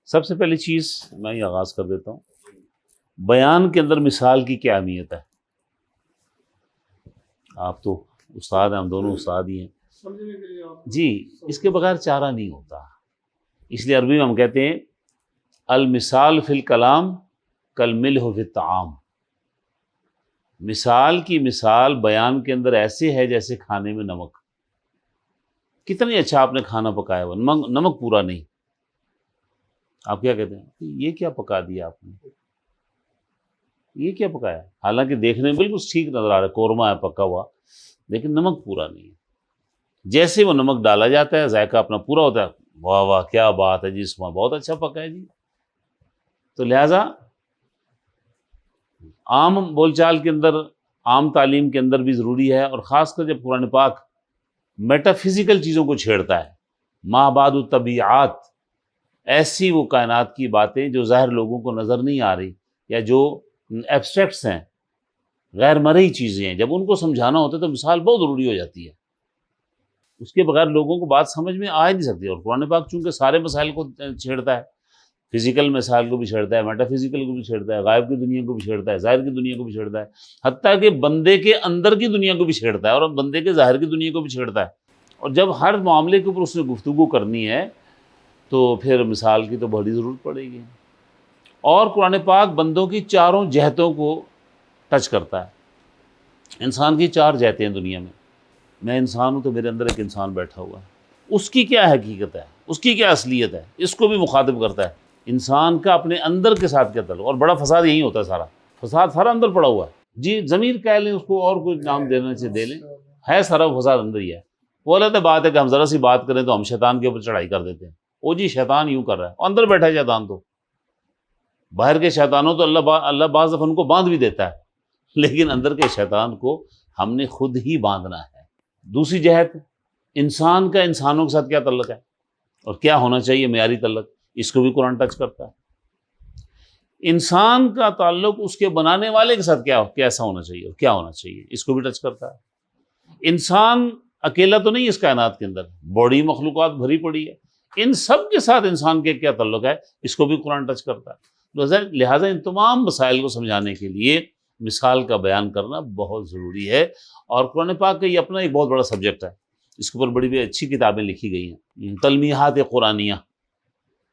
سب سے پہلی چیز میں یہ آغاز کر دیتا ہوں، بیان کے اندر مثال کی کیا اہمیت ہے۔ آپ تو استاد ہیں، ہم دونوں استاد ہی ہیں جی، اس کے بغیر چارہ نہیں ہوتا۔ اس لیے عربی میں ہم کہتے ہیں المثال فی الکلام کالملح فی الطعام، مثال کی مثال بیان کے اندر ایسے ہے جیسے کھانے میں نمک۔ کتنی اچھا آپ نے کھانا پکایا ہوا، نمک پورا نہیں، آپ کیا کہتے ہیں یہ کیا پکا دیا آپ نے، یہ کیا پکایا، حالانکہ دیکھنے میں بالکل ٹھیک نظر آ رہا ہے، قورمہ ہے پکا ہوا، لیکن نمک پورا نہیں ہے۔ جیسے وہ نمک ڈالا جاتا ہے ذائقہ اپنا پورا ہوتا ہے، واہ واہ کیا بات ہے جی، اس میں بہت اچھا پکا ہے جی۔ تو لہٰذا عام بول چال کے اندر، عام تعلیم کے اندر بھی ضروری ہے، اور خاص کر جب قرآن پاک میٹا فزیکل چیزوں کو چھیڑتا ہے، ما بعد الطبیعات، ایسی وہ کائنات کی باتیں جو ظاہر لوگوں کو نظر نہیں آ رہی، یا جو ایبسٹریکٹس ہیں، غیر مرئی چیزیں ہیں، جب ان کو سمجھانا ہوتا ہے تو مثال بہت ضروری ہو جاتی ہے۔ اس کے بغیر لوگوں کو بات سمجھ میں آ ہی نہیں سکتی، اور قرآن پاک چونکہ سارے مسائل کو چھیڑتا ہے، فزیکل مسائل کو بھی چھیڑتا ہے، میٹا فزیکل کو بھی چھیڑتا ہے، غائب کی دنیا کو بھی چھیڑتا ہے، ظاہر کی دنیا کو بھی چھیڑتا ہے، حتیٰ کہ بندے کے اندر کی دنیا کو بھی چھیڑتا ہے، اور بندے کے ظاہر کی دنیا کو بھی چھیڑتا ہے۔ اور جب ہر معاملے کے اوپر اس نے گفتگو کرنی ہے تو پھر مثال کی تو بڑی ضرورت پڑے گی۔ اور قرآن پاک بندوں کی چاروں جہتوں کو ٹچ کرتا ہے۔ انسان کی چار جہتیں ہیں دنیا میں انسان ہوں تو میرے اندر ایک انسان بیٹھا ہوا ہے، اس کی کیا حقیقت ہے، اس کی کیا اصلیت ہے، اس کو بھی مخاطب کرتا ہے۔ انسان کا اپنے اندر کے ساتھ کیا تعلق، اور بڑا فساد یہی ہوتا ہے، سارا فساد سارا اندر پڑا ہوا ہے جی، ضمیر کہہ لیں اس کو، اور کوئی نام دینا چاہے دے لیں، ہے سارا فساد اندر ہی ہے۔ وہ الگ بات ہے کہ ہم ذرا سی بات کریں تو ہم شیطان کے اوپر چڑھائی کر دیتے ہیں، او جی شیطان یوں کر رہا ہے، اندر بیٹھا ہے شیطان، تو باہر کے شیطانوں تو اللہ بعض دفعہ ان کو باندھ بھی دیتا ہے، لیکن اندر کے شیطان کو ہم نے خود ہی باندھنا ہے۔ دوسری جہت، انسان کا انسانوں کے ساتھ کیا تعلق ہے اور کیا ہونا چاہیے معیاری تعلق، اس کو بھی قرآن ٹچ کرتا ہے۔ انسان کا تعلق اس کے بنانے والے کے ساتھ کیسا ہونا چاہیے اور کیا ہونا چاہیے، اس کو بھی ٹچ کرتا ہے۔ انسان اکیلا تو نہیں اس کائنات کے اندر، بڑی مخلوقات بھری پڑی ہے، ان سب کے ساتھ انسان کے کیا تعلق ہے، اس کو بھی قرآن ٹچ کرتا ہے۔ لہٰذا ان تمام مسائل کو سمجھانے کے لیے مثال کا بیان کرنا بہت ضروری ہے، اور قرآن پاک کا یہ اپنا ایک بہت بڑا سبجیکٹ ہے، اس کے اوپر بڑی اچھی کتابیں لکھی گئی ہیں، تلمیحات قرآنیہ۔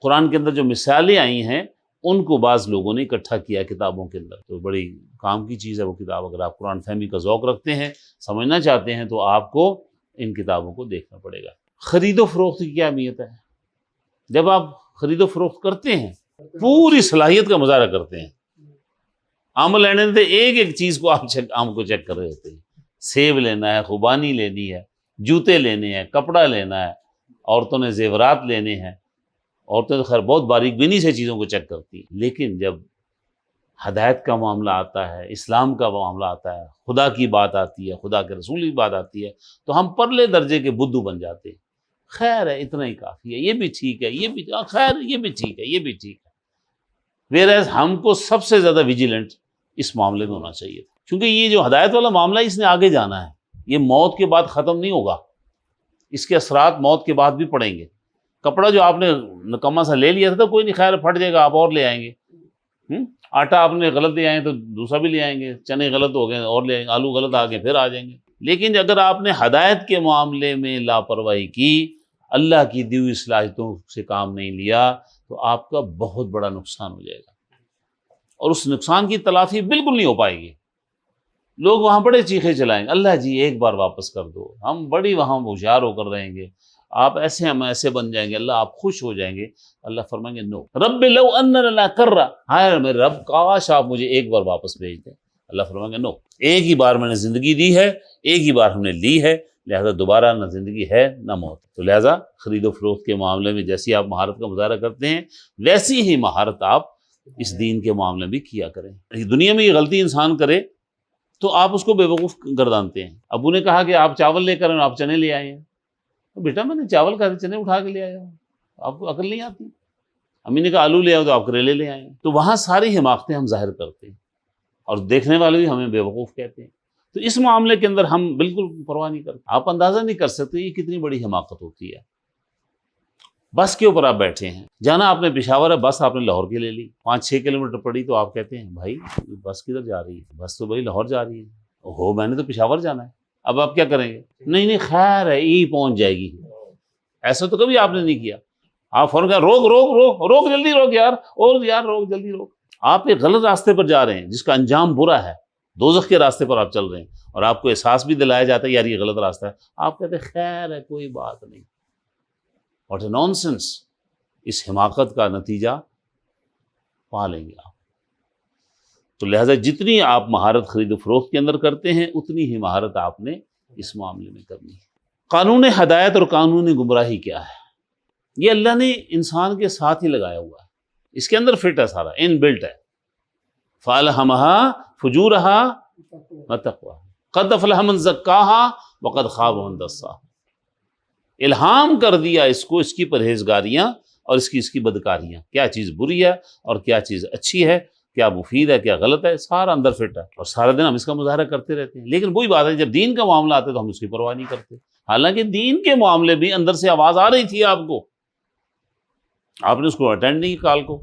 قرآن کے اندر جو مثالیں آئی ہیں ان کو بعض لوگوں نے اکٹھا کیا کتابوں کے اندر، تو بڑی کام کی چیز ہے وہ کتاب۔ اگر آپ قرآن فہمی کا ذوق رکھتے ہیں، سمجھنا چاہتے ہیں، تو آپ کو ان کتابوں کو دیکھنا پڑے گا۔ خرید و فروخت کی کیا اہمیت ہے؟ جب آپ خرید و فروخت کرتے ہیں پوری صلاحیت کا مظاہرہ کرتے ہیں، آم لینے تھے ایک ایک چیز کو آپ آم کو چیک کر رہے ہوتے ہیں، سیب لینا ہے، خوبانی لینی ہے، جوتے لینے ہیں، کپڑا لینا ہے، عورتوں نے زیورات لینے ہیں، عورتیں تو خیر بہت باریک بینی سے چیزوں کو چیک کرتی ہیں، لیکن جب ہدایت کا معاملہ آتا ہے، اسلام کا معاملہ آتا ہے، خدا کی بات آتی ہے، خدا کے رسول کی بات آتی ہے، تو ہم پرلے درجے کے بدھو بن جاتے ہیں۔ خیر ہے اتنا ہی کافی ہے، یہ بھی ٹھیک ہے، یہ بھی خیر، یہ بھی ٹھیک ہے، یہ بھی ٹھیک ہے۔ ویئرز ہم کو سب سے زیادہ ویجیلنٹ اس معاملے میں ہونا چاہیے، کیونکہ یہ جو ہدایت والا معاملہ ہے اس نے آگے جانا ہے، یہ موت کے بعد ختم نہیں ہوگا، اس کے اثرات موت کے بعد بھی پڑیں گے۔ کپڑا جو آپ نے نکما سا لے لیا تھا کوئی نہیں، خیر پھٹ جائے گا، آپ اور لے آئیں گے۔ آٹا آپ نے غلط لے آئے تو دوسرا بھی لے آئیں گے، چنے غلط ہو گئے اور لے آئیں گے، آلو غلط آ گئے پھر آ جائیں گے۔ لیکن اگر آپ نے ہدایت کے معاملے میں لاپرواہی کی، اللہ کی دی ہوئی صلاحیتوں سے کام نہیں لیا، تو آپ کا بہت بڑا نقصان ہو جائے گا، اور اس نقصان کی تلافی بالکل نہیں ہو پائے گی۔ لوگ وہاں بڑے چیخے چلائیں گے، اللہ جی ایک بار واپس کر دو، ہم بڑی وہاں ہوشیار ہو کر رہیں گے، آپ ایسے ہم ایسے بن جائیں گے، اللہ آپ خوش ہو جائیں گے۔ اللہ فرمائیں گے نو رب لو ان لنا کرہ، ہائے میرے رب کاش آپ مجھے ایک بار واپس بھیج دیں۔ اللہ فرمائیں گے نو، ایک ہی بار میں نے زندگی دی ہے، ایک ہی بار ہم نے لی ہے، لہذا دوبارہ نہ زندگی ہے نہ موت۔ تو لہذا خرید و فروخت کے معاملے میں جیسی آپ مہارت کا مظاہرہ کرتے ہیں، ویسی ہی مہارت آپ اس دین کے معاملے میں کیا کریں۔ دنیا میں یہ غلطی انسان کرے تو آپ اس کو بے وقوف گردانتے ہیں۔ ابو نے کہا کہ آپ چاول لے کر آپ چنے لے آئے ہیں، تو بیٹا میں نے چاول کہا چنے اٹھا کے لے آیا ہوں، آپ کو عقل نہیں آتی۔ امی نے کہا آلو لے آؤ تو آپ کریلے لے آئے ہیں۔ تو وہاں ساری حماقتیں ہم ظاہر کرتے ہیں، اور دیکھنے والے بھی ہمیں بے وقوف کہتے ہیں۔ تو اس معاملے کے اندر ہم بالکل پرواہ نہیں کرتے، آپ اندازہ نہیں کر سکتے یہ کتنی بڑی حماقت ہوتی ہے۔ بس کے اوپر آپ بیٹھے ہیں، جانا آپ نے پشاور ہے، بس آپ نے لاہور کی لے لی، 5-6 کلومیٹر پڑی، تو آپ کہتے ہیں بھائی بس کدھر جا رہی ہے؟ بس تو بھائی لاہور جا رہی ہے، میں نے تو پشاور جانا ہے، اب آپ کیا کریں گے؟ نہیں خیر ہے، یہی پہنچ جائے گی۔ ایسا تو کبھی آپ نے نہیں کیا، آپ فوراً کہا روک روک روک روک، جلدی روک یار، اور یار روک، جلدی روک۔ آپ ایک غلط راستے پر جا رہے ہیں جس کا انجام برا ہے، دوزخ کے راستے پر آپ چل رہے ہیں، اور آپ کو احساس بھی دلایا جاتا ہے یار یہ غلط راستہ ہے، آپ کہتے ہیں خیر ہے کوئی بات نہیں۔ What a nonsense! اس حماقت کا نتیجہ پا لیں گے آپ۔ تو لہٰذا جتنی آپ مہارت خرید و فروخت کے اندر کرتے ہیں اتنی ہی مہارت آپ نے اس معاملے میں کرنی ہے۔ قانون ہدایت اور قانون گمراہی کیا ہے؟ یہ اللہ نے انسان کے ساتھ ہی لگایا ہوا ہے، اس کے اندر فٹ ہے، سارا ان بلٹ ہے۔ فَأَلْهَمَهَا فُجُورَهَا وَتَقْوَاهَا قَدْ أَفْلَحَ مَنْ زَكَّاهَا وَقَدْ خَابَ مَنْ دَسَّاهَا۔ الہام کر دیا اس کو، اس کی پرہیزگاریاں اور اس کی بدکاریاں، کیا چیز بری ہے اور کیا چیز اچھی ہے، کیا مفید ہے کیا غلط ہے، سارا اندر فٹ ہے، اور سارا دن ہم اس کا مظاہرہ کرتے رہتے ہیں۔ لیکن وہی بات ہے، جب دین کا معاملہ آتا ہے تو ہم اس کی پرواہ نہیں کرتے، حالانکہ دین کے معاملے بھی اندر سے آواز آ رہی تھی آپ کو، آپ نے اس کو اٹینڈ نہیں کیا، کال کو،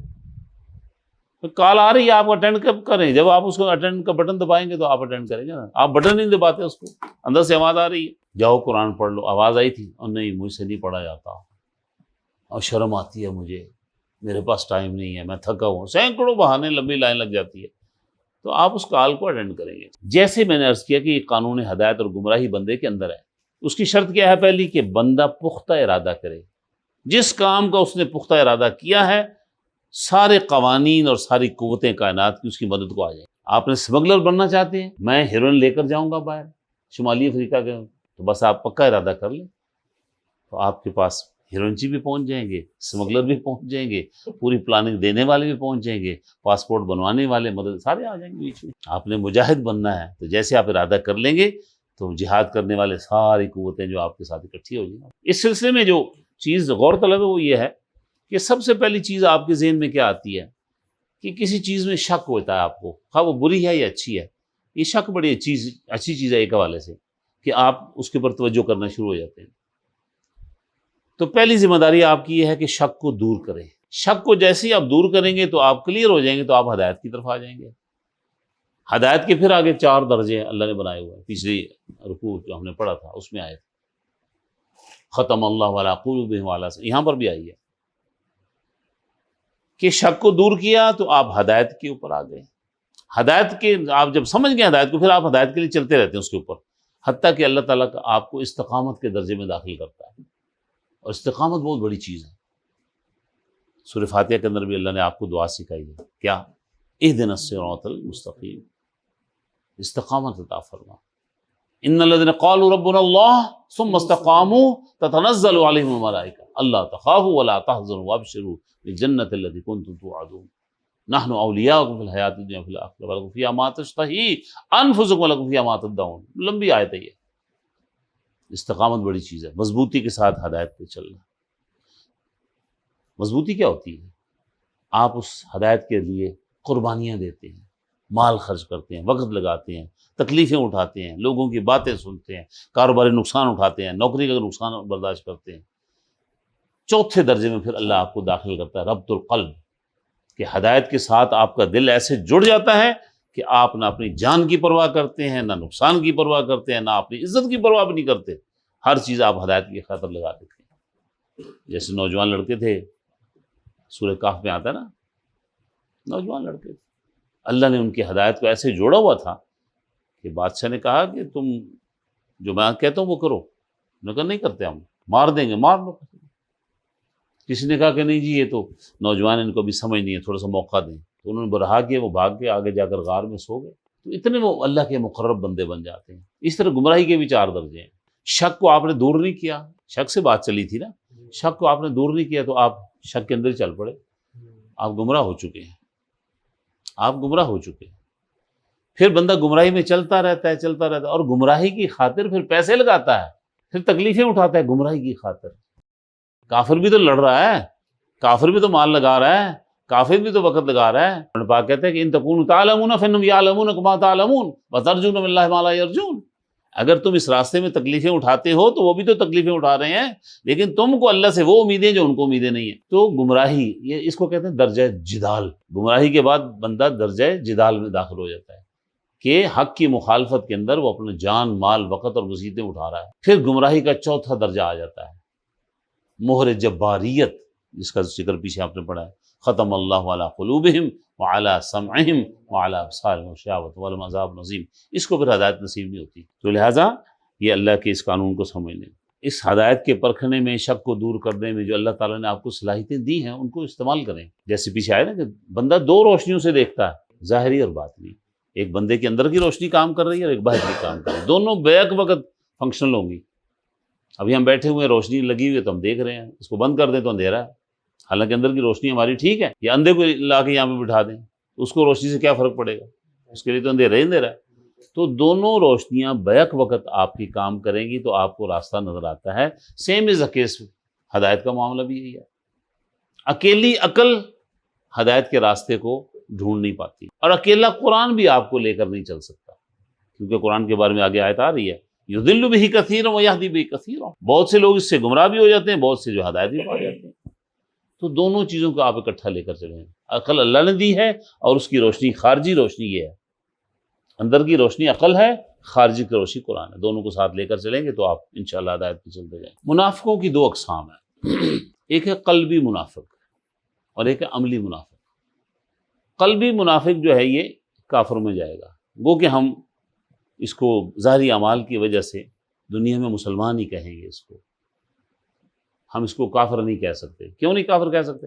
کال آ رہی ہے آپ کو اٹینڈ کب کریں؟ جب آپ اس کو اٹینڈ کا بٹن دبائیں گے تو آپ اٹینڈ کریں گے نا، آپ بٹن نہیں دباتے، اس کو اندر سے آواز آ رہی ہے جاؤ قرآن پڑھ لو، آواز آئی تھی اور نہیں مجھ سے نہیں پڑھا جاتا، اور شرم آتی ہے مجھے، میرے پاس ٹائم نہیں ہے، میں تھکا ہوں، سینکڑوں بہانے، لمبی لائن لگ جاتی ہے، تو آپ اس کال کو اٹینڈ کریں گے۔ جیسے میں نے عرض کیا کہ یہ قانون ہدایت اور گمراہی بندے کے اندر ہے، اس کی شرط کیا ہے؟ پہلی کہ بندہ پختہ ارادہ کرے، جس کام کا اس نے پختہ ارادہ کیا ہے سارے قوانین اور ساری قوتیں کائنات کی اس کی مدد کو آ جائیں۔ آپ نے اسمگلر بننا چاہتے ہیں، میں ہیروئن لے کر جاؤں گا باہر شمالی افریقہ کے، تو بس آپ پکا ارادہ کر لیں، تو آپ کے پاس ہیروئنچی بھی پہنچ جائیں گے، اسمگلر بھی پہنچ جائیں گے، پوری پلاننگ دینے والے بھی پہنچ جائیں گے، پاسپورٹ بنوانے والے، مدد سارے آ جائیں گے بیچ میں۔ آپ نے مجاہد بننا ہے تو جیسے آپ ارادہ کر لیں گے تو جہاد کرنے والے ساری قوتیں جو آپ کے ساتھ اکٹھی ہو جائیں گی۔ اس سلسلے میں جو چیز غور طلب ہے وہ یہ ہے کہ سب سے پہلی چیز آپ کے ذہن میں کیا آتی ہے کہ کسی چیز میں شک ہوتا ہے آپ کو، خواہ وہ بری ہے یا اچھی ہے، یہ شک بڑی اچھی چیز ہے ایک حوالے سے کہ آپ اس کے اوپر توجہ کرنا شروع ہو جاتے ہیں۔ تو پہلی ذمہ داری آپ کی یہ ہے کہ شک کو دور کریں، شک کو جیسے ہی آپ دور کریں گے تو آپ کلیئر ہو جائیں گے، تو آپ ہدایت کی طرف آ جائیں گے۔ ہدایت کے پھر آگے 4 درجے اللہ نے بنائے ہوئے ہیں، پچھلی رکوع جو ہم نے پڑھا تھا اس میں آئے تھے، ختم اللہ علی قلوبہم وعلی سمعہم، یہاں پر بھی آئی ہے کہ شک کو دور کیا تو آپ ہدایت کے اوپر آ گئے۔ ہدایت کے آپ جب سمجھ گئے ہدایت کو، پھر آپ ہدایت کے لیے چلتے رہتے ہیں اس کے اوپر، حتیٰ کہ اللہ تعالیٰ کا آپ کو استقامت کے درجے میں داخل کرتا ہے، اور استقامت بہت بڑی چیز ہے۔ سورہ فاتحہ کے اندر بھی اللہ نے آپ کو دعا سکھائی ہے، کیا؟ اہدنا الصراط المستقیم، استقامت عطا فرما۔ ان الذين قالوا ربنا الله ثم استقاموا تتنزل عليهم الملائکہ الا تخافوا ولا تحزنوا وابشروا بالجنة التي كنتم توعدون نحن اولیاؤکم فی الحیاۃ الدنیا وفی الآخرۃ ولکم فیہا ما تشتہی انفسکم ولکم فیہا ما تدعون۔ لمبی آیت ہے یہ۔ استقامت بڑی چیز ہے، مضبوطی کے ساتھ ہدایت پہ چلنا۔ مضبوطی کیا ہوتی ہے؟ آپ اس ہدایت کے لیے قربانیاں دیتے ہیں، مال خرچ کرتے ہیں، وقت لگاتے ہیں، تکلیفیں اٹھاتے ہیں، لوگوں کی باتیں سنتے ہیں، کاروباری نقصان اٹھاتے ہیں، نوکری کا نقصان برداشت کرتے ہیں۔ چوتھے درجے میں پھر اللہ آپ کو داخل کرتا ہے ربط القلب، کہ ہدایت کے ساتھ آپ کا دل ایسے جڑ جاتا ہے کہ آپ نہ اپنی جان کی پرواہ کرتے ہیں، نہ نقصان کی پرواہ کرتے ہیں، نہ اپنی عزت کی پرواہ بھی نہیں کرتے، ہر چیز آپ ہدایت کی خاطر لگا دیتے ہیں۔ جیسے نوجوان لڑکے تھے، سورہ کہف میں آتا ہے نا، نوجوان لڑکے تھے، اللہ نے ان کی ہدایت کو ایسے جوڑا ہوا تھا کہ بادشاہ نے کہا کہ تم جو میں کہتا ہوں وہ کرو، انہوں نے کہا نہیں کرتے، ہم مار دیں گے، مار لو۔ کسی نے کہا کہ نہیں جی یہ تو نوجوان ان کو بھی سمجھ نہیں ہے، تھوڑا سا موقع دیں، تو انہوں نے برہا کیا، وہ بھاگ کے آگے جا کر غار میں سو گئے۔ تو اتنے وہ اللہ کے مقرب بندے بن جاتے ہیں۔ اس طرح گمراہی کے بھی 4 درجے ہیں۔ شک کو آپ نے دور نہیں کیا، شک سے بات چلی تھی نا، شک کو آپ نے دور نہیں کیا تو آپ شک کے اندر چل پڑے، آپ گمراہ ہو چکے ہیں، آپ گمراہ ہو چکے ہیں۔ پھر بندہ گمراہی میں چلتا رہتا ہے، اور گمراہی کی خاطر پھر پیسے لگاتا ہے، پھر تکلیفیں اٹھاتا ہے گمراہی کی خاطر۔ کافر بھی تو لڑ رہا ہے، کافر بھی تو مال لگا رہا ہے، کافر بھی تو وقت لگا رہا ہے۔ پاک کہتے ہیں کہ ان تکونوا تعلمون فانهم یعلمون کما تعلمون وترجون من اللہ ما لا یرجون۔ اگر تم اس راستے میں تکلیفیں اٹھاتے ہو تو وہ بھی تو تکلیفیں اٹھا رہے ہیں، لیکن تم کو اللہ سے وہ امیدیں جو ان کو امیدیں نہیں ہیں۔ تو گمراہی، یہ اس کو کہتے ہیں درجہ جدال۔ گمراہی کے بعد بندہ درجہ جدال میں داخل ہو جاتا ہے کہ حق کی مخالفت کے اندر وہ اپنا جان، مال، وقت اور مصیبتیں اٹھا رہا ہے۔ پھر گمراہی کا چوتھا درجہ آ جاتا ہے مہر جباریت، جس کا ذکر پیچھے آپ نے پڑھا ہے، ختم اللہ علی قلوبہم وعلی سمعہم وعلی ابصارہم غشاوۃ ولہم عذاب عظیم۔ اس کو پھر ہدایت نصیب نہیں ہوتی۔ تو لہٰذا یہ اللہ کے اس قانون کو سمجھنے، اس ہدایت کے پرکھنے میں، شک کو دور کرنے میں جو اللہ تعالیٰ نے آپ کو صلاحیتیں دی ہیں ان کو استعمال کریں۔ جیسے پیچھے آیا نا کہ بندہ دو روشنیوں سے دیکھتا ہے، ظاہری اور باطنی۔ ایک بندے کے اندر کی روشنی کام کر رہی ہے اور ایک باہر کی کام کر رہی ہے، دونوں بیک وقت فنکشنل ہوں گی۔ ابھی ہم بیٹھے ہوئے ہیں، روشنی لگی ہوئی ہے تو ہم دیکھ رہے ہیں، اس کو بند کر دیں تو اندھیرا ہے، حالانکہ اندر کی روشنی ہماری ٹھیک ہے۔ یا اندھے کو لا کے یہاں پہ بٹھا دیں، اس کو روشنی سے کیا فرق پڑے گا؟ اس کے لیے تو اندھیرا ہی اندھیرا ہے۔ تو دونوں روشنیاں بیک وقت آپ کی کام کریں گی تو آپ کو راستہ نظر آتا ہے۔ سیم از اے کیس، ہدایت کا معاملہ بھی یہی ہے۔ اکیلی عقل ہدایت کے راستے کو ڈھونڈ نہیں پاتی، اور اکیلا قرآن بھی آپ کو لے کر نہیں چل سکتا، کیونکہ قرآن کے بارے میں آگے آیت آ رہی ہے، یضل بہ کثیرا ویہدی بہ کثیرا، بہت سے لوگ اس سے گمراہ بھی ہو جاتے ہیں، بہت سے جو ہدایت بھی پا جاتے ہیں۔ تو دونوں چیزوں کو آپ اکٹھا لے کر چلیں۔ عقل اللہ نے دی ہے اور اس کی روشنی، خارجی روشنی یہ ہے، اندر کی روشنی عقل ہے، خارجی کی روشنی قرآن ہے۔ دونوں کو ساتھ لے کر چلیں گے تو آپ انشاءاللہ ہدایت پہ چلتے جائیں۔ منافقوں کی دو اقسام ہیں، ایک ہے قلبی منافق اور ایک ہے عملی منافق۔ قلبی منافق جو ہے یہ کافر میں جائے گا، گو کہ ہم اس کو ظاہری اعمال کی وجہ سے دنیا میں مسلمان ہی کہیں گے، اس کو ہم اس کو کافر نہیں کہہ سکتے۔ کیوں نہیں کافر کہہ سکتے؟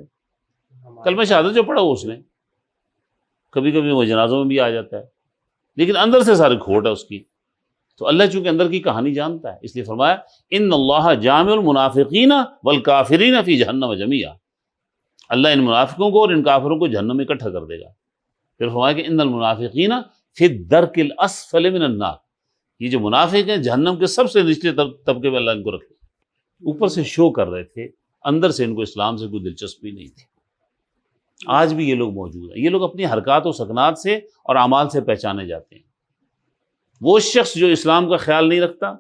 کلمہ شہادت جو پڑھا ہو اس نے، کبھی کبھی وہ جنازوں میں بھی آ جاتا ہے، لیکن اندر سے سارے کھوٹ ہے اس کی۔ تو اللہ چونکہ اندر کی کہانی جانتا ہے، اس لیے فرمایا ان اللہ جامع المنافقین والکافرین فی جہنم جمیعا، اللہ ان منافقوں کو اور ان کافروں کو جہنم میں اکٹھا کر دے گا۔ پھر فرمایا کہ ان المنافقین فی الدرک الاسفل من النار، یہ جو منافق ہیں جہنم کے سب سے نچلے طبقے میں اللہ ان کو رکھے۔ اوپر سے شو کر رہے تھے، اندر سے ان کو اسلام سے کوئی دلچسپی نہیں تھی۔ آج بھی یہ لوگ موجود ہیں، یہ لوگ اپنی حرکات و سکنات سے اور اعمال سے پہچانے جاتے ہیں۔ وہ شخص جو اسلام کا خیال نہیں رکھتا،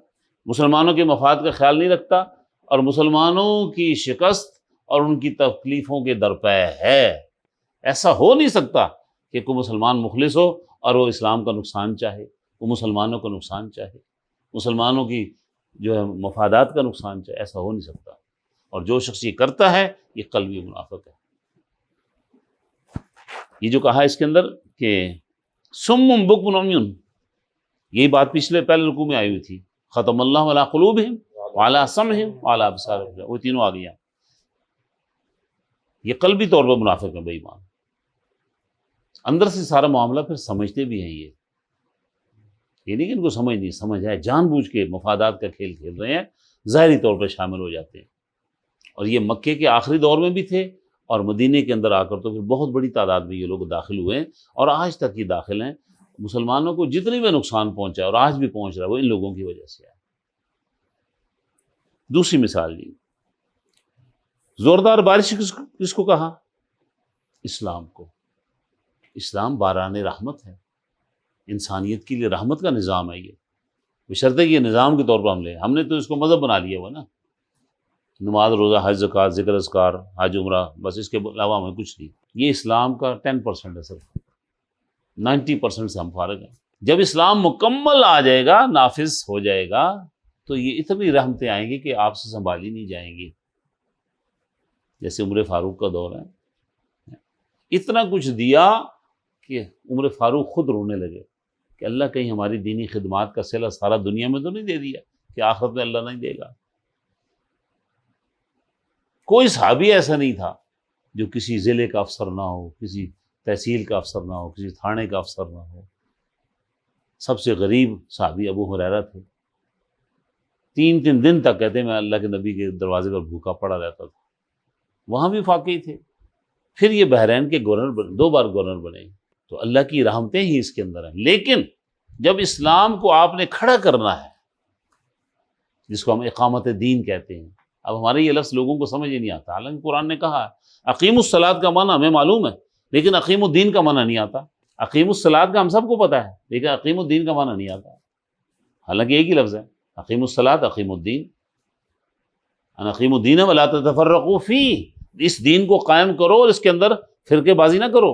مسلمانوں کے مفاد کا خیال نہیں رکھتا، اور مسلمانوں کی شکست اور ان کی تکلیفوں کے درپے ہے، ایسا ہو نہیں سکتا کہ کوئی مسلمان مخلص ہو اور وہ اسلام کا نقصان چاہے، وہ مسلمانوں کا نقصان چاہے، مسلمانوں کی جو ہے مفادات کا نقصان چاہے، ایسا ہو نہیں سکتا۔ اور جو شخص یہ کرتا ہے یہ قلبی منافق ہے۔ یہ جو کہا اس کے اندر کہ صم بکم عمی، یہی بات پہلے رکوع میں آئی ہوئی تھی، ختم اللہ علی قلوبہم وعلی سمعہم وعلی ابصارہم، وہ تینوں آ گئی ہیں۔ یہ قلبی طور پر منافق ہیں، بے ایمان، اندر سے سارا معاملہ پھر سمجھتے بھی ہیں۔ یہ نہیں کہ ان کو سمجھ نہیں، سمجھ ہے، جان بوجھ کے مفادات کا کھیل کھیل رہے ہیں، ظاہری طور پر شامل ہو جاتے ہیں۔ اور یہ مکے کے آخری دور میں بھی تھے، اور مدینے کے اندر آ کر تو پھر بہت بڑی تعداد میں یہ لوگ داخل ہوئے ہیں، اور آج تک یہ داخل ہیں۔ مسلمانوں کو جتنی بھی نقصان پہنچا اور آج بھی پہنچ رہا ہے وہ ان لوگوں کی وجہ سے ہے۔ دوسری مثال جی، زوردار بارش کس کو کہا؟ اسلام کو۔ اسلام باران رحمت ہے، انسانیت کے لیے رحمت کا نظام ہے یہ، بشرطے کہ یہ نظام کے طور پر ہم لیں۔ ہم نے تو اس کو مذہب بنا لیا ہوا نا، نماز، روزہ، حج، زکوٰۃ، ذکر اذکار، حج عمرہ، بس اس کے علاوہ ہمیں کچھ نہیں۔ یہ اسلام کا 10% ہے، صرف 90% سے ہم فارغ ہیں۔ جب اسلام مکمل آ جائے گا، نافذ ہو جائے گا، تو یہ اتنی رحمتیں آئیں گی کہ آپ سے سنبھالی نہیں جائیں گی۔ جیسے عمر فاروق کا دور ہے، اتنا کچھ دیا کہ عمر فاروق خود رونے لگے کہ اللہ کہیں ہماری دینی خدمات کا صلہ سارا دنیا میں تو نہیں دے دیا کہ آخرت میں اللہ نہیں دے گا۔ کوئی صحابی ایسا نہیں تھا جو کسی ضلع کا افسر نہ ہو، کسی تحصیل کا افسر نہ ہو، کسی تھانے کا افسر نہ ہو۔ سب سے غریب صحابی ابو ہریرہ تھے، 3 دن تک کہتے ہیں میں اللہ کے نبی کے دروازے پر بھوکا پڑا رہتا تھا، وہاں بھی واقعی تھے۔ پھر یہ بحرین کے گورنر بنے، 2 بار گورنر بنے۔ تو اللہ کی رحمتیں ہی اس کے اندر ہیں۔ لیکن جب اسلام کو آپ نے کھڑا کرنا ہے، جس کو ہم اقامت دین کہتے ہیں، اب ہمارے یہ لفظ لوگوں کو سمجھ ہی نہیں آتا، حالانکہ قرآن نے کہا اقیم الصلاۃ کا معنی ہمیں معلوم ہے، لیکن اقیم الدین کا معنی نہیں آتا۔ اقیم الصلاۃ کا ہم سب کو پتہ ہے، لیکن اقیم الدین کا معنی نہیں آتا۔ حالانکہ ایک ہی لفظ ہے، اقیم الصلاۃ اقیم الدین، ان اقیم الدین ولا تتفرقوا فیہ، اس دین کو قائم کرو اور اس کے اندر فرقے بازی نہ کرو،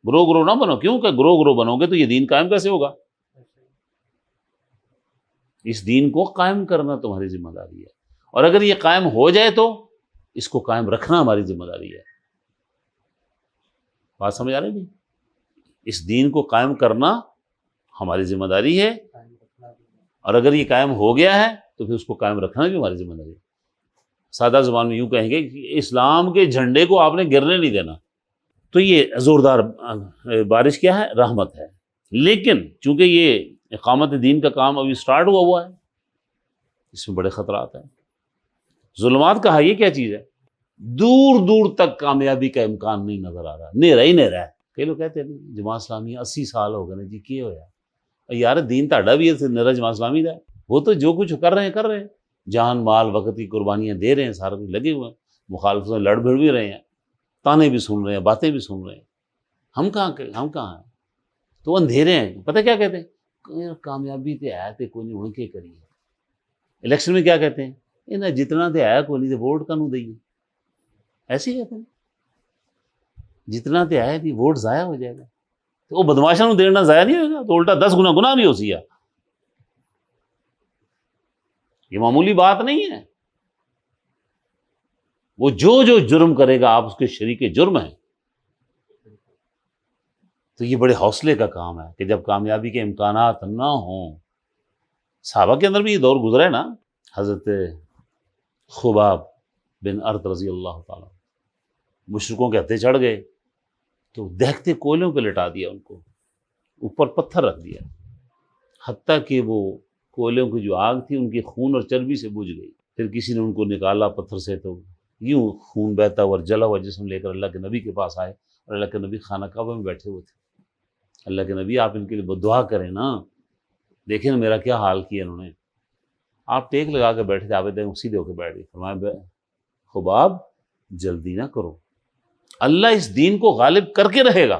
گروہ نہ بنو، کیوں کہ گروہ بنو گے تو یہ دین قائم کیسے ہوگا؟ اس دین کو قائم کرنا تمہاری ذمہ داری ہے، اور اگر یہ قائم ہو جائے تو اس کو قائم رکھنا ہماری ذمہ داری ہے۔ بات سمجھ آ رہی ہے؟ اس دین کو قائم کرنا ہماری ذمہ داری ہے، اور اگر یہ قائم ہو گیا ہے تو پھر اس کو قائم رکھنا بھی ہماری ذمہ داری ہے۔ سادہ زبان میں یوں کہیں گے کہ اسلام کے جھنڈے کو آپ نے گرنے نہیں دینا۔ تو یہ زوردار بارش کیا ہے؟ رحمت ہے، لیکن چونکہ یہ اقامت دین کا کام ابھی سٹارٹ ہوا ہے، اس میں بڑے خطرات ہیں۔ ظلمات کہا یہ کیا چیز ہے؟ دور دور تک کامیابی کا امکان نہیں نظر آ رہا، نیرا ہی نیرا ہے۔ کئی لوگ کہتے ہیں جماعت اسلامی 80 سال ہو گئے جی، کی ہویا یار؟ دین تہاڈا بھی ہے، نیرا جماعت اسلامی دا ہے، وہ تو جو کچھ کر رہے ہیں، جان مال وقت کی قربانیاں دے رہے ہیں، سارے کچھ لگے ہوئے ہیں، مخالفتوں میں لڑ بھڑ بھی رہے ہیں، تانے بھی سن رہے ہیں، باتیں بھی سن رہے ہیں۔ ہم کہاں ہیں؟ تو اندھیرے ہیں۔ پتہ کیا کہتے ہیں؟ کامیابی تے ہے تے کوئی نہیں، ہن کے کریے۔ الیکشن میں کیا کہتے ہیں؟ انہیں جتنا تے ہے کوئی نہیں تے ووٹ کنوں دئیے، ایسے ہی کہتے ہیں، جتنا تے ہے نہیں ووٹ ضائع ہو جائے گا، تو وہ بدماشاں نوں دینا ضائع نہیں ہوگا، تو الٹا 10 گنا گناہ بھی ہو سی۔ یہ معمولی بات نہیں ہے۔ وہ جو جرم کرے گا آپ اس کے شریک جرم ہیں۔ تو یہ بڑے حوصلے کا کام ہے کہ جب کامیابی کے امکانات نہ ہوں، صحابہ کے اندر بھی یہ دور گزرا ہے نا۔ حضرت خباب بن ارت رضی اللہ تعالیٰ مشرکوں کے ہتھے چڑھ گئے تو دہتے کوئلوں پہ لٹا دیا، ان کو اوپر پتھر رکھ دیا، حتیٰ کہ وہ کوئلوں کی جو آگ تھی ان کی خون اور چربی سے بجھ گئی۔ پھر کسی نے ان کو نکالا پتھر سے، تو یوں خون بہتا ہوا اور جلا ہوا جسم لے کر اللہ کے نبی کے پاس آئے، اور اللہ کے نبی خانہ کعبہ میں بیٹھے ہوئے تھے۔ اللہ کے نبی آپ ان کے لیے بدعا کریں نا، دیکھیں نا میرا کیا حال کیا انہوں نے۔ آپ ٹیک لگا کے بیٹھے تھے، آپ سیدھے ہو کے بیٹھ گئے۔ فرمایا خباب جلدی نہ کرو، اللہ اس دین کو غالب کر کے رہے گا۔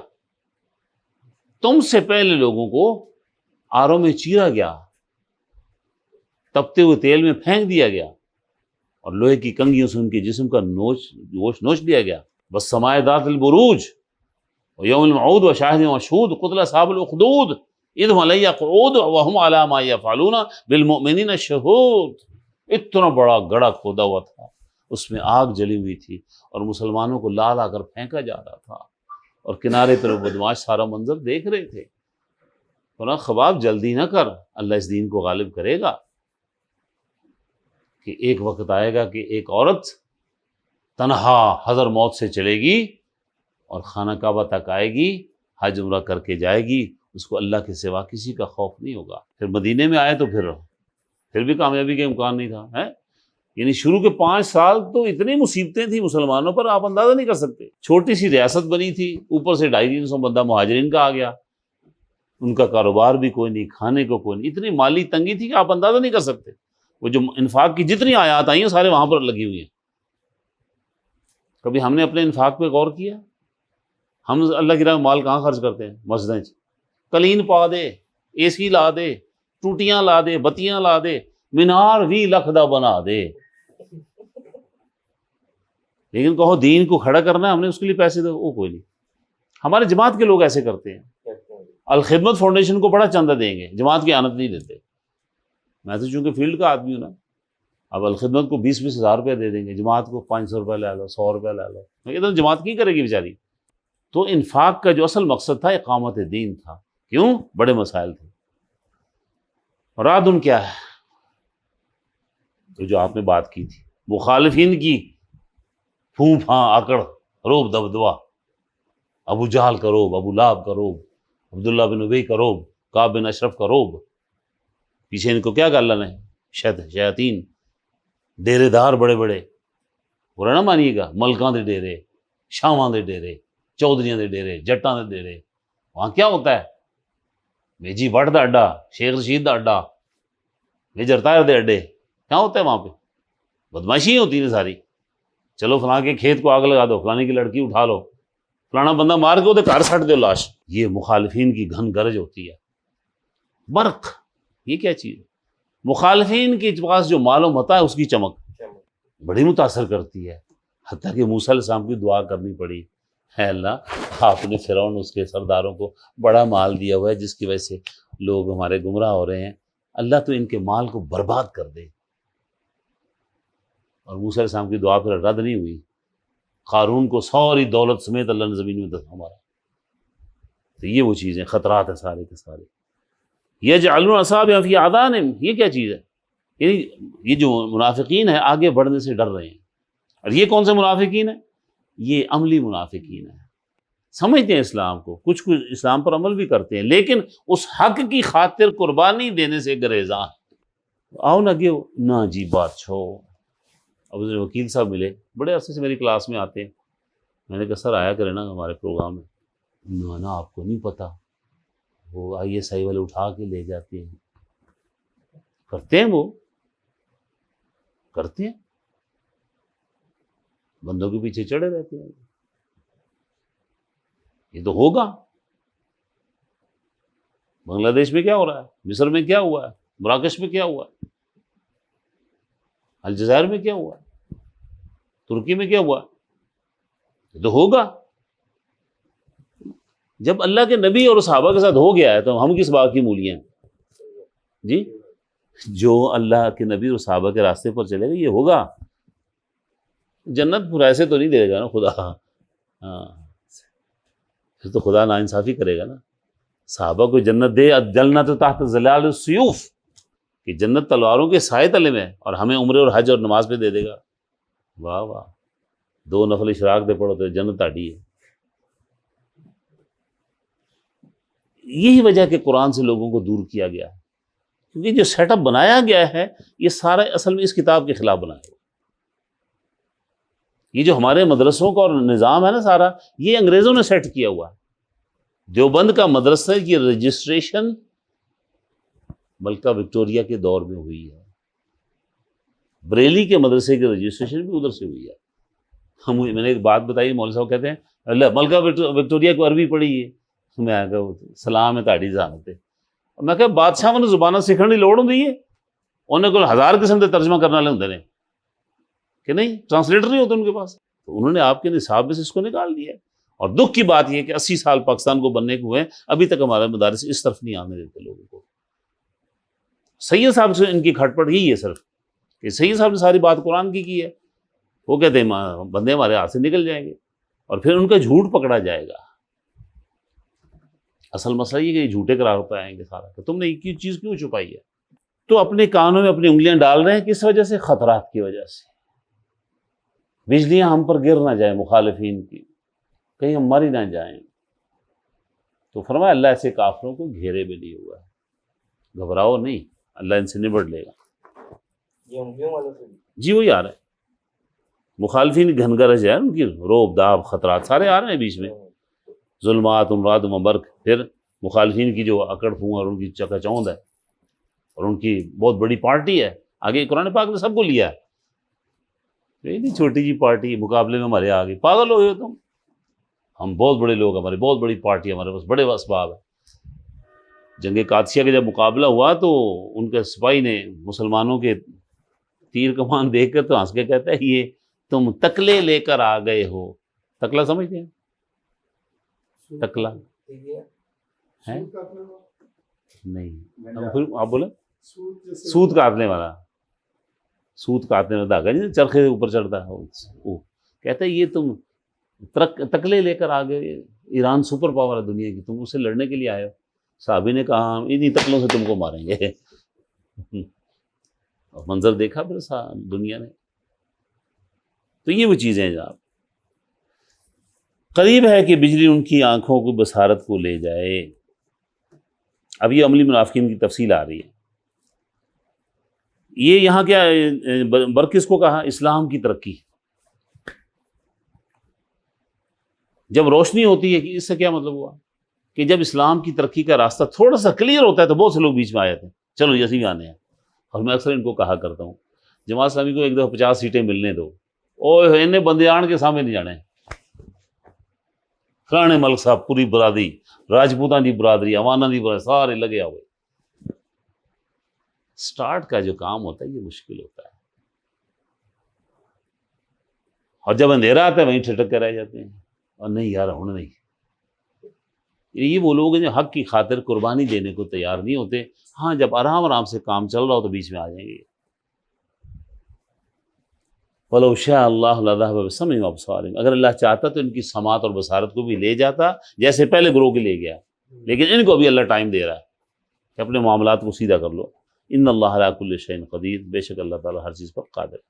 تم سے پہلے لوگوں کو آروں میں چیرا گیا، تپتے ہوئے تیل میں پھینک دیا گیا، اور لوہے کی کنگھیوں سے ان کے جسم کا گوشت نوچ لیا گیا۔ بس سمائے ذات البروج ویوم الموعود وشاہد مشہود قتل اصحاب الاخدود اذ هم علی قعود وهم علی ما یفعلون بالمؤمنین شہود۔ اتنا بڑا گڑھا کھودا ہوا تھا، اس میں آگ جلی ہوئی تھی، اور مسلمانوں کو لا لا کر پھینکا جا رہا تھا، اور کنارے پر بدماش سارا منظر دیکھ رہے تھے۔ فرمایا خباب جلدی نہ کر، اللہ اس دین کو غالب کرے گا۔ کہ ایک وقت آئے گا کہ ایک عورت تنہا حضر موت سے چلے گی اور خانہ کعبہ تک آئے گی، حج عمرہ کر کے جائے گی، اس کو اللہ کے سوا کسی کا خوف نہیں ہوگا۔ پھر مدینے میں آئے تو پھر بھی کامیابی کا امکان نہیں تھا، یعنی شروع کے 5 سال تو اتنی مصیبتیں تھیں مسلمانوں پر، آپ اندازہ نہیں کر سکتے۔ چھوٹی سی ریاست بنی تھی، اوپر سے 250-300 بندہ مہاجرین کا آ گیا، ان کا کاروبار بھی کوئی نہیں، کھانے کو کوئی نہیں، اتنی مالی تنگی تھی کہ آپ اندازہ نہیں کر سکتے۔ وہ جو انفاق کی جتنی آیات آئی ہیں سارے وہاں پر لگی ہوئی ہیں۔ کبھی ہم نے اپنے انفاق پہ غور کیا؟ ہم اللہ کی راہ میں مال کہاں خرچ کرتے ہیں؟ مسجدیں کلین پا دے، اے سی لا دے، ٹوٹیاں لا دے، بتیاں لا دے، مینار بھی لکھ دا بنا دے، لیکن کہو دین کو کھڑا کرنا ہے، ہم نے اس کے لیے پیسے دو، وہ کوئی نہیں۔ ہمارے جماعت کے لوگ ایسے کرتے ہیں، الخدمت فاؤنڈیشن کو بڑا چندہ دیں گے، جماعت کی آنت نہیں دیتے۔ میں تو چونکہ فیلڈ کا آدمی ہوں نا، اب الخدمت کو 20-20 ہزار روپیہ دے دیں گے، جماعت کو 500 روپیہ لے لو، 100 روپیہ لے لو، ادھر جماعت کی کرے گی بیچاری؟ تو انفاق کا جو اصل مقصد تھا اقامت دین تھا۔ کیوں؟ بڑے مسائل تھے۔ رادن کیا ہے؟ تو جو آپ نے بات کی تھی، مخالفین کی پھوں پھاں آکڑ، روب دبدبا، ابو جہل کا روب، ابو لہب کا روب، عبداللہ بن ابی کا روب، کعب بن اشرف کا روب، پیچھے ان کو کیا کہا اللہ نے؟ شیاطین، ڈیرے دار بڑے بڑے، برا نہ مانیے گا، ملکاں دے ڈیرے، شاواں دے ڈیرے، چودھریاں دے ڈیرے، جٹاں دے ڈیرے۔ وہاں کیا ہوتا ہے؟ میجی بٹ دا اڈا، شیخ رشید دا اڈا، میجر طاہر دے اڈے، کیا ہوتا ہے وہاں پہ؟ بدماشی ہوتی ہے ساری۔ چلو فلاں کے کھیت کو آگ لگا دو، فلانی کی لڑکی اٹھا لو، فلانا بندہ مار کے وہ گھر سٹ دو لاش۔ یہ مخالفین کی گھن گرج ہوتی ہے۔ برق یہ کیا چیز ہے؟ مخالفین کے پاس جو مال و متاع ہے اس کی چمک بڑی متاثر کرتی ہے، حتیٰ کہ موسیٰ علیہ السلام کی دعا کرنی پڑی، ہے اللہ آپ نے فرعون اس کے سرداروں کو بڑا مال دیا ہوا ہے جس کی وجہ سے لوگ ہمارے گمراہ ہو رہے ہیں، اللہ تو ان کے مال کو برباد کر دے۔ اور موسیٰ علیہ السلام کی دعا پھر رد نہیں ہوئی، قارون کو ساری دولت سمیت اللہ نے زمین میں دفع مارا۔ تو یہ وہ چیزیں خطرات ہیں سارے کے سارے۔ یجعلون اصابعهم فی آذانہم، یہ کیا چیز ہے؟ یعنی یہ جو منافقین ہیں آگے بڑھنے سے ڈر رہے ہیں۔ اور یہ کون سے منافقین ہیں؟ یہ عملی منافقین ہیں، سمجھتے ہیں اسلام کو، کچھ اسلام پر عمل بھی کرتے ہیں، لیکن اس حق کی خاطر قربانی دینے سے گریزاں۔ آؤ نہ گے نہ جی بات چھو۔ اب وکیل صاحب ملے، بڑے عرصے سے میری کلاس میں آتے ہیں، میں نے کہا سر آیا کرے نا ہمارے پروگرام میں۔ نہ آپ کو نہیں پتہ، وہ آئی ایس آئی والے اٹھا کے لے جاتے ہیں، کرتے ہیں، وہ کرتے ہیں، بندوں کے پیچھے چڑھے رہتے ہیں۔ یہ تو ہوگا۔ بنگلہ دیش میں کیا ہو رہا ہے، مصر میں کیا ہوا ہے، مراکش میں کیا ہوا ہے، الجزائر میں کیا ہوا ہے، ترکی میں کیا ہوا ہے، یہ تو ہوگا۔ جب اللہ کے نبی اور صحابہ کے ساتھ ہو گیا ہے تو ہم کس بات کی مولیاں ہیں جی؟ جو اللہ کے نبی اور صحابہ کے راستے پر چلے گا یہ ہوگا۔ جنت پھر ایسے تو نہیں دے گا نا خدا، ہاں پھر تو خدا ناانصافی کرے گا نا۔ صحابہ کو جنت دے، الجنت تحت ظلال السیوف، کہ جنت تلواروں کے سائے تلے میں، اور ہمیں عمرے اور حج اور نماز پہ دے دے گا۔ واہ واہ، 2 نفل اشراق دے پڑھو تو جنت تاڑی ہے۔ یہی وجہ کہ قرآن سے لوگوں کو دور کیا گیا ہے، کیونکہ جو سیٹ اپ بنایا گیا ہے یہ سارا اصل میں اس کتاب کے خلاف بنایا ہوا۔ یہ جو ہمارے مدرسوں کا اور نظام ہے نا سارا، یہ انگریزوں نے سیٹ کیا ہوا ہے۔ دیوبند کا مدرسہ کی رجسٹریشن ملکہ وکٹوریہ کے دور میں ہوئی ہے، بریلی کے مدرسے کی رجسٹریشن بھی ادھر سے ہوئی ہے۔ میں نے ایک بات بتائی، مولوی صاحب کہتے ہیں اللہ ملکہ وکٹوریہ کو عربی پڑھی ہے، میں آ کہا سلام ہے تاڑی جانتے، میں کہا بادشاہ نے زبانہ سیکھنے کی لوڑ ہوں ہے، انہیں کوئی 1000 قسم کے ترجمہ کرنے والے ہوتے ہیں کہ نہیں، ٹرانسلیٹر نہیں ہوتے ان کے پاس، تو انہوں نے آپ کے نصاب میں سے اس کو نکال دیا ہے۔ اور دکھ کی بات یہ ہے کہ 80 سال پاکستان کو بننے کو ہوئے، ابھی تک ہمارے مدارس اس طرف نہیں آنے دیتے لوگوں کو۔ سید صاحب سے ان کی کھٹ پٹ یہی ہے صرف کہ سید صاحب نے ساری بات قرآن کی ہے، وہ کہتے ہیں بندے ہمارے ہاتھ سے نکل جائیں گے، اور پھر ان کا جھوٹ پکڑا جائے گا۔ اصل مسئلہ یہ کہ یہ جھوٹے قرار پائیں گے سارا، کہ تم نے یہ چیز کیوں چھپائی ہے؟ تو اپنے کانوں میں اپنی انگلیاں ڈال رہے ہیں، کس وجہ سے؟ خطرات کی وجہ سے۔ بجلیاں ہم پر گر نہ جائیں مخالفین کی، کہیں ہم مر ہی نہ جائیں۔ تو فرمایا اللہ ایسے کافروں کو گھیرے میں لیے ہوا ہے، گھبراؤ نہیں، اللہ ان سے نبٹ لے گا۔ جی وہی آ رہا ہے، مخالفین گھن گرج ہے، ان کی روب داب خطرات سارے آ رہے ہیں بیچ میں، ظلمات امراد مبرق، پھر مخالفین کی جو اکڑ پھوں اور ان کی چکا چوند ہے، اور ان کی بہت بڑی پارٹی ہے، آگے قرآن پاک نے سب کو لیا ہے، نہیں چھوٹی جی پارٹی مقابلے میں ہمارے آگے، پاگل ہو گئے تم، ہم بہت بڑے لوگ، ہمارے بہت بڑی پارٹی، ہمارے پاس بڑے اسباب ہے۔ جنگ قادسیہ کا جب مقابلہ ہوا تو ان کے سپاہی نے مسلمانوں کے تیر کمان دیکھ کر تو ہنس کے کہتا ہے یہ تم تکلے لے کر آ گئے ہو۔ تکلا سمجھتے ہیں؟ تکلا ہے نہیں، پھر آپ بولے سود کاٹنے والا، سود کاٹنے والا دھاگا جی چرخے اوپر چڑھتا ہے، وہ کہتا ہے یہ تم تکلے لے کر آ گئے، ایران سپر پاور ہے دنیا کی، تم اس سے لڑنے کے لیے آئے ہو۔ صحابی نے کہا ہم انہی تکلوں سے تم کو ماریں گے۔ اور منظر دیکھا پھر دنیا نے۔ تو یہ وہ چیزیں ہیں جناب، قریب ہے کہ بجلی ان کی آنکھوں کو بصارت کو لے جائے۔ اب یہ عملی منافقین کی تفصیل آ رہی ہے۔ یہ یہاں کیا برکس کو کہا؟ اسلام کی ترقی۔ جب روشنی ہوتی ہے کہ اس سے کیا مطلب ہوا کہ جب اسلام کی ترقی کا راستہ تھوڑا سا کلیئر ہوتا ہے تو بہت سے لوگ بیچ میں آئے تھے، چلو جیسے بھی آنے ہیں۔ اور میں اکثر ان کو کہا کرتا ہوں جماعت اسلامی کو ایک دفعہ 50 سیٹیں ملنے دو، اوہ انہیں بندے آن کے سامنے نہیں جانے، فلانے ملک صاحب پوری برادری، راجپوتاں دی برادری، عواناں دی برادری، سارے لگے ہوئے، سٹارٹ کا جو کام ہوتا ہے یہ مشکل ہوتا ہے، اور جب اندھیرا آتا ہے وہیں ٹھٹک کر رہ جاتے ہیں، اور نہیں یار ہوں نہیں۔ یہ وہ لوگ ہیں جو حق کی خاطر قربانی دینے کو تیار نہیں ہوتے، ہاں جب آرام آرام سے کام چل رہا ہو تو بیچ میں آ جائیں گے۔ وَلَوْ شَاءَ اللَّهُ لَذَهَبَ بِسَمْعِهِمْ وَأَبْصَارِهِمْ، اگر اللہ چاہتا تو ان کی سماعت اور بصارت کو بھی لے جاتا، جیسے پہلے گروہ کے لے گیا، لیکن ان کو بھی اللہ ٹائم دے رہا ہے کہ اپنے معاملات کو سیدھا کر لو۔ ان اللہ علی کل شیء قدیر، بے شک اللہ تعالیٰ ہر چیز پر قادر ہے۔